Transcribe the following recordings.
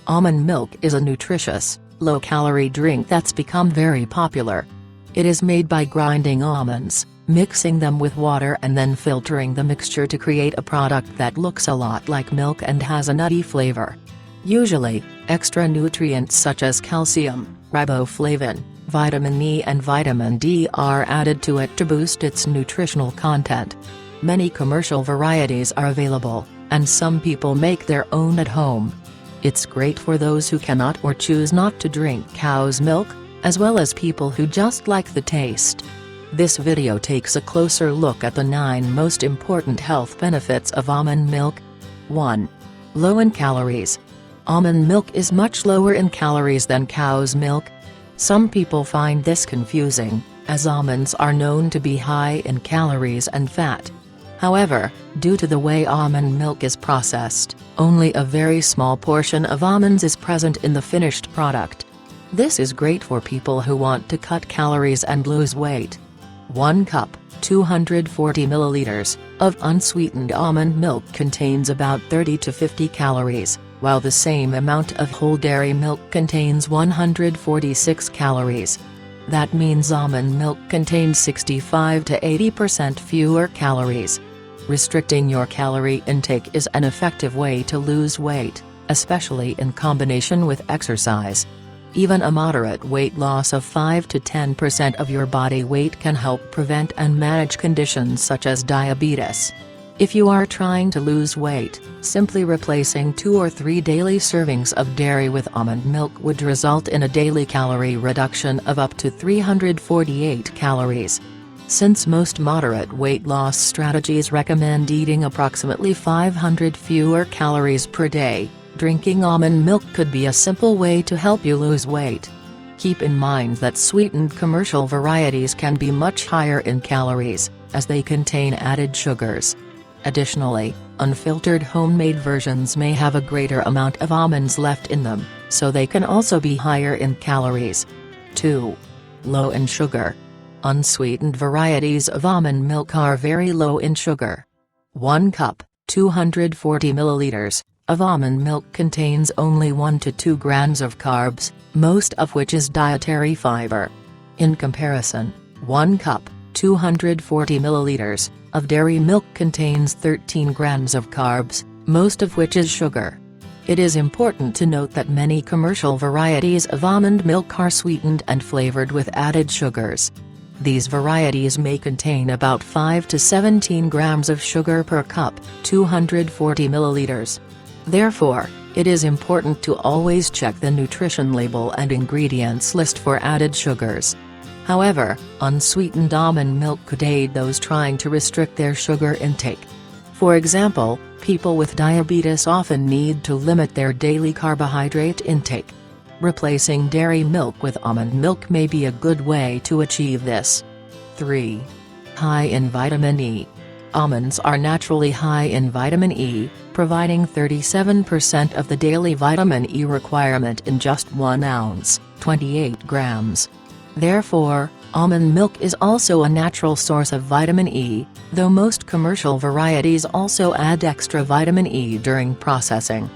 Almond milk is a nutritious, low-calorie drink that's become very popular. It is made by grinding almonds, mixing them with water and then filtering the mixture to create a product that looks a lot like milk and has a nutty flavor. Usually, extra nutrients such as calcium, riboflavin, vitamin E and vitamin D are added to it to boost its nutritional content. Many commercial varieties are available, and some people make their own at home. It's great for those who cannot or choose not to drink cow's milk, as well as people who just like the taste. This video takes a closer look at the 9 most important health benefits of almond milk. 1. Low in calories. Almond milk is much lower in calories than cow's milk. Some people find this confusing, as almonds are known to be high in calories and fat. However, due to the way almond milk is processed, only a very small portion of almonds is present in the finished product. This is great for people who want to cut calories and lose weight. 1 cup, 240 milliliters, of unsweetened almond milk contains about 30 to 50 calories, while the same amount of whole dairy milk contains 146 calories. That means almond milk contains 65 to 80% fewer calories. Restricting your calorie intake is an effective way to lose weight, especially in combination with exercise. Even a moderate weight loss of 5 to 10% of your body weight can help prevent and manage conditions such as diabetes. If you are trying to lose weight, simply replacing 2 or 3 daily servings of dairy with almond milk would result in a daily calorie reduction of up to 348 calories. Since most moderate weight loss strategies recommend eating approximately 500 fewer calories per day, drinking almond milk could be a simple way to help you lose weight. Keep in mind that sweetened commercial varieties can be much higher in calories, as they contain added sugars. Additionally, unfiltered homemade versions may have a greater amount of almonds left in them, so they can also be higher in calories. 2. Low in sugar. Unsweetened varieties of almond milk are very low in sugar. 1 cup, 240 milliliters, of almond milk contains only 1 to 2 grams of carbs, most of which is dietary fiber. In comparison, 1 cup, 240 milliliters, of dairy milk contains 13 grams of carbs, most of which is sugar. It is important to note that many commercial varieties of almond milk are sweetened and flavored with added sugars. These varieties may contain about 5 to 17 grams of sugar per cup, 240 milliliters. Therefore, it is important to always check the nutrition label and ingredients list for added sugars. However, unsweetened almond milk could aid those trying to restrict their sugar intake. For example, people with diabetes often need to limit their daily carbohydrate intake. Replacing dairy milk with almond milk may be a good way to achieve this. 3. High in vitamin E. Almonds are naturally high in vitamin E, providing 37% of the daily vitamin E requirement in just 1 ounce, 28 grams. Therefore, almond milk is also a natural source of vitamin E, though most commercial varieties also add extra vitamin E during processing.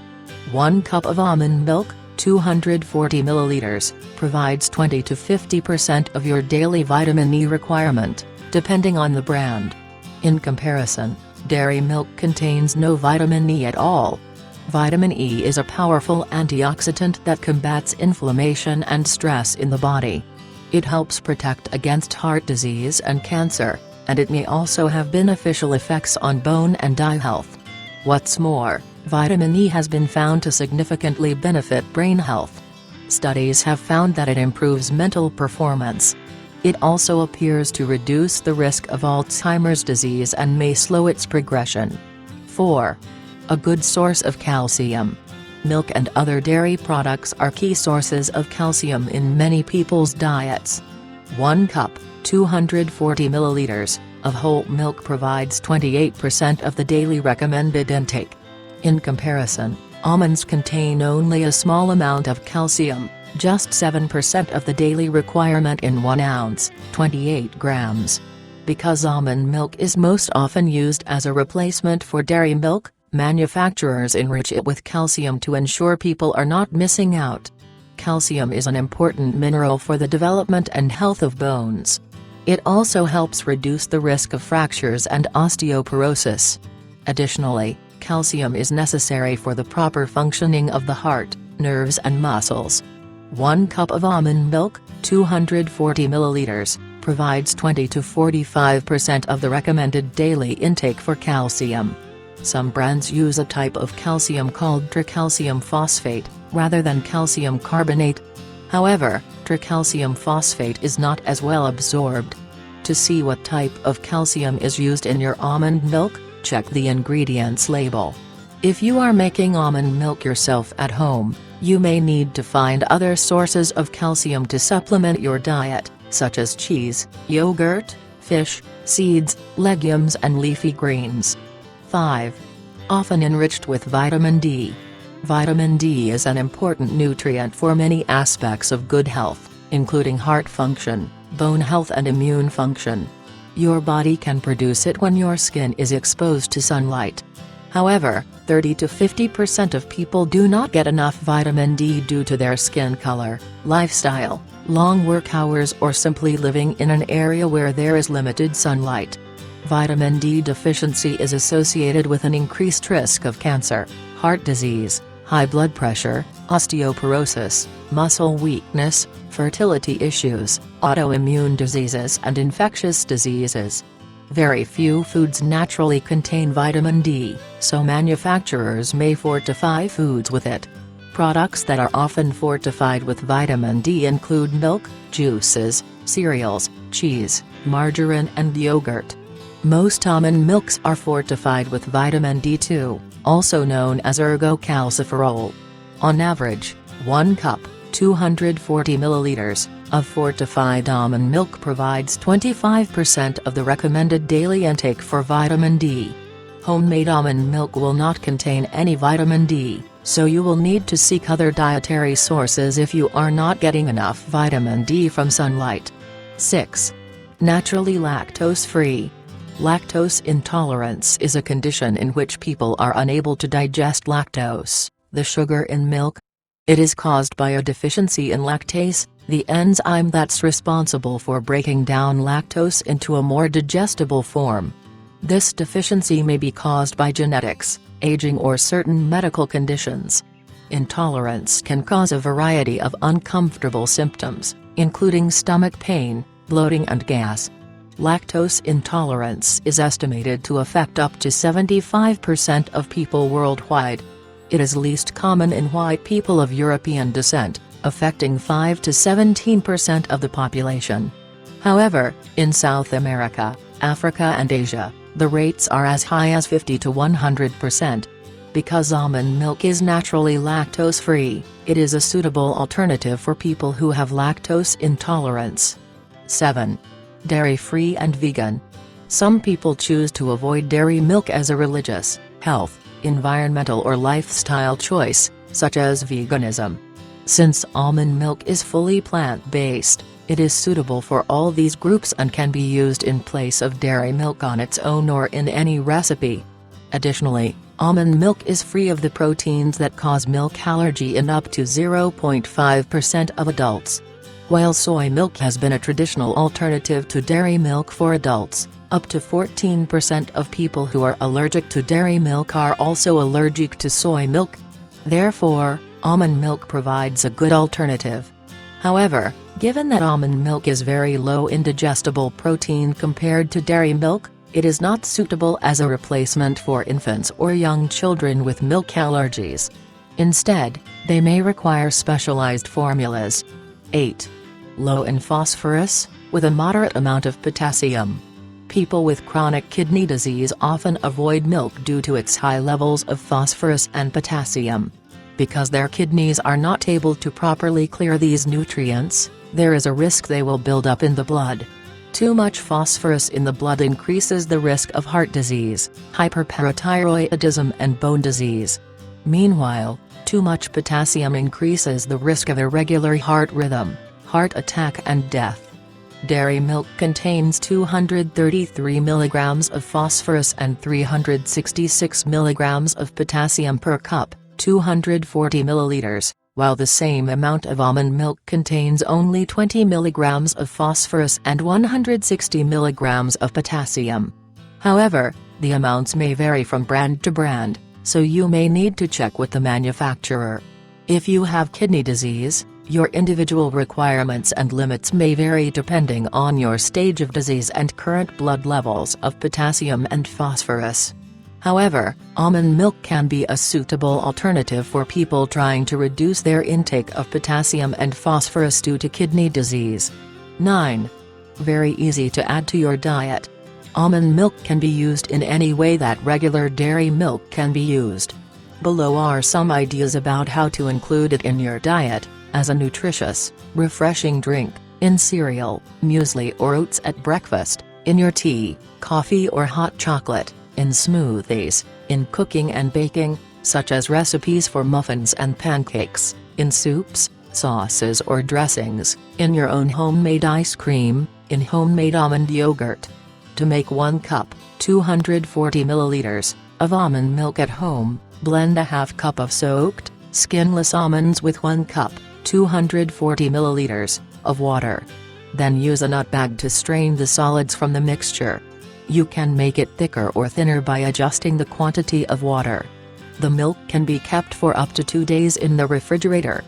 1 cup of almond milk, 240 milliliters, provides 20 to 50% of your daily vitamin E requirement, depending on the brand. In comparison, dairy milk contains no vitamin E at all. Vitamin E is a powerful antioxidant that combats inflammation and stress in the body. It helps protect against heart disease and cancer, and it may also have beneficial effects on bone and eye health. What's more, vitamin E has been found to significantly benefit brain health. Studies have found that it improves mental performance. It also appears to reduce the risk of Alzheimer's disease and may slow its progression. 4. A good source of calcium. Milk and other dairy products are key sources of calcium in many people's diets. 1 cup, 240 milliliters, of whole milk provides 28% of the daily recommended intake. In comparison, almonds contain only a small amount of calcium, just 7% of the daily requirement in 1 ounce, 28 grams. Because almond milk is most often used as a replacement for dairy milk, Manufacturers enrich it with calcium to ensure people are not missing out. Calcium is an important mineral for the development and health of bones. It also helps reduce the risk of fractures and osteoporosis. Additionally, calcium is necessary for the proper functioning of the heart, nerves and muscles. 1 cup of almond milk, 240 milliliters, provides 20 to 45% of the recommended daily intake for calcium. Some brands use a type of calcium called tricalcium phosphate, rather than calcium carbonate. However, tricalcium phosphate is not as well absorbed. To see what type of calcium is used in your almond milk, check the ingredients label. If you are making almond milk yourself at home, you may need to find other sources of calcium to supplement your diet, such as cheese, yogurt, fish, seeds, legumes and leafy greens. 5. Often enriched with vitamin D. Vitamin D is an important nutrient for many aspects of good health, including heart function, bone health and immune function. Your body can produce it when your skin is exposed to sunlight. However, 30 to 50% of people do not get enough vitamin D due to their skin color, lifestyle, long work hours or simply living in an area where there is limited sunlight. Vitamin D deficiency is associated with an increased risk of cancer, heart disease, high blood pressure, osteoporosis, muscle weakness, fertility issues, autoimmune diseases and infectious diseases. Very few foods naturally contain vitamin D, so manufacturers may fortify foods with it. Products that are often fortified with vitamin D include milk, juices, cereals, cheese, margarine and yogurt. Most almond milks are fortified with vitamin D2, also known as ergocalciferol. On average, 1 cup, 240 milliliters, of fortified almond milk provides 25% of the recommended daily intake for vitamin D. Homemade almond milk will not contain any vitamin D, so you will need to seek other dietary sources if you are not getting enough vitamin D from sunlight. 6. Naturally lactose-free. Lactose intolerance is a condition in which people are unable to digest lactose, the sugar in milk. It is caused by a deficiency in lactase, the enzyme that's responsible for breaking down lactose into a more digestible form. This deficiency may be caused by genetics, aging or certain medical conditions. Intolerance can cause a variety of uncomfortable symptoms, including stomach pain, bloating and gas. Lactose intolerance is estimated to affect up to 75% of people worldwide. It is least common in white people of European descent, affecting 5 to 17% of the population. However, in South America, Africa and Asia, the rates are as high as 50 to 100%. Because almond milk is naturally lactose-free, it is a suitable alternative for people who have lactose intolerance. 7. Dairy-free and vegan. Some people choose to avoid dairy milk as a religious, health, environmental or lifestyle choice, such as veganism. Since almond milk is fully plant-based, it is suitable for all these groups and can be used in place of dairy milk on its own or in any recipe. Additionally, almond milk is free of the proteins that cause milk allergy in up to 0.5% of adults. While soy milk has been a traditional alternative to dairy milk for adults, up to 14% of people who are allergic to dairy milk are also allergic to soy milk. Therefore, almond milk provides a good alternative. However, given that almond milk is very low in digestible protein compared to dairy milk, it is not suitable as a replacement for infants or young children with milk allergies. Instead, they may require specialized formulas. 8. Low in phosphorus, with a moderate amount of potassium. People with chronic kidney disease often avoid milk due to its high levels of phosphorus and potassium. Because their kidneys are not able to properly clear these nutrients, there is a risk they will build up in the blood. Too much phosphorus in the blood increases the risk of heart disease, hyperparathyroidism and bone disease. Meanwhile, too much potassium increases the risk of irregular heart rhythm, heart attack and death. Dairy milk contains 233 mg of phosphorus and 366 mg of potassium per cup, 240 ml, while the same amount of almond milk contains only 20 mg of phosphorus and 160 mg of potassium. However, the amounts may vary from brand to brand, so you may need to check with the manufacturer. If you have kidney disease, your individual requirements and limits may vary depending on your stage of disease and current blood levels of potassium and phosphorus. However, almond milk can be a suitable alternative for people trying to reduce their intake of potassium and phosphorus due to kidney disease. 9. Very easy to add to your diet. Almond milk can be used in any way that regular dairy milk can be used. Below are some ideas about how to include it in your diet, as a nutritious, refreshing drink, in cereal, muesli or oats at breakfast, in your tea, coffee or hot chocolate, in smoothies, in cooking and baking, such as recipes for muffins and pancakes, in soups, sauces or dressings, in your own homemade ice cream, in homemade almond yogurt. To make 1 cup, 240 ml, of almond milk at home, blend a half cup of soaked, skinless almonds with 1 cup, 240 ml, of water. Then use a nut bag to strain the solids from the mixture. You can make it thicker or thinner by adjusting the quantity of water. The milk can be kept for up to 2 days in the refrigerator.